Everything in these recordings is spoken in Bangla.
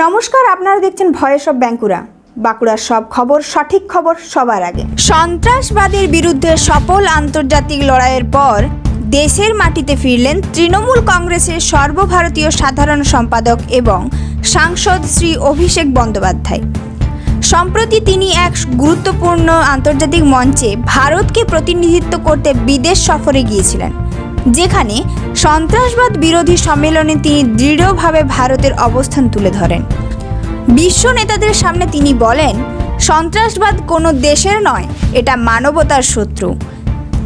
নমস্কার, আপনারা দেখছেন ভয়েস অফ বাঁকুড়া। বাঁকুড়ার সব খবর, সঠিক খবর সবার আগে। সন্ত্রাসবাদের বিরুদ্ধে সফল আন্তর্জাতিক লড়াইয়ের পর দেশের মাটিতে ফিরলেন তৃণমূল কংগ্রেসের সর্বভারতীয় সাধারণ সম্পাদক এবং সাংসদ শ্রী অভিষেক বন্দ্যোপাধ্যায়। সম্প্রতি তিনি এক গুরুত্বপূর্ণ আন্তর্জাতিক মঞ্চে ভারতকে প্রতিনিধিত্ব করতে বিদেশ সফরে গিয়েছিলেন, যেখানে সন্ত্রাসবাদ বিরোধী সম্মেলনে তিনি দৃঢ়ভাবে ভারতের অবস্থান তুলে ধরেন। বিশ্ব নেতাদের সামনে তিনি বলেন, সন্ত্রাসবাদ কোনো দেশের নয়, এটা মানবতার শত্রু।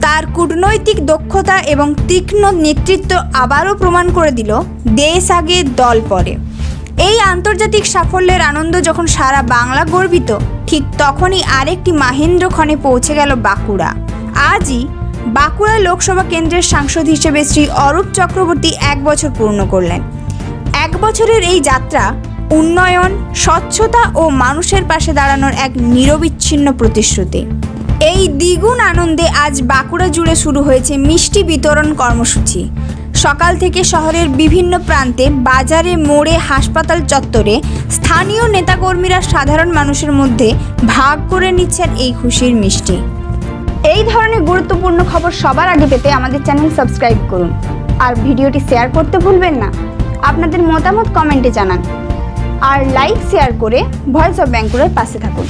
তার কূটনৈতিক দক্ষতা এবং তীক্ষ্ণ নেতৃত্ব আবারও প্রমাণ করে দিল, দেশ আগে দল পরে। এই আন্তর্জাতিক সাফল্যের আনন্দ যখন সারা বাংলা গর্বিত, ঠিক তখনই আরেকটি মাহেন্দ্রক্ষণে পৌঁছে গেল বাঁকুড়া। আজই বাঁকুড়া লোকসভা কেন্দ্রের সাংসদ হিসেবে শ্রী অরূপ চক্রবর্তী 1 বছর পূর্ণ করলেন। 1 বছরের এই যাত্রা উন্নয়ন, স্বচ্ছতা ও মানুষের পাশে দাঁড়ানোর এক নিরবিচ্ছিন্ন প্রতিশ্রুতি। এই দ্বিগুণ আনন্দে আজ বাঁকুড়া জুড়ে শুরু হয়েছে মিষ্টি বিতরণ কর্মসূচি। সকাল থেকে শহরের বিভিন্ন প্রান্তে, বাজারে, মোড়ে, হাসপাতাল চত্বরে স্থানীয় নেতাকর্মীরা সাধারণ মানুষের মধ্যে ভাগ করে নিচ্ছেন এই খুশির মিষ্টি। এই ধরনের গুরুত্বপূর্ণ খবর সবার আগে পেতে আমাদের চ্যানেল সাবস্ক্রাইব করুন আর ভিডিওটি শেয়ার করতে ভুলবেন না। আপনাদের মতামত কমেন্টে জানান আর লাইক শেয়ার করে ভয়েস অফ বাঁকুড়ার পাশে থাকুন।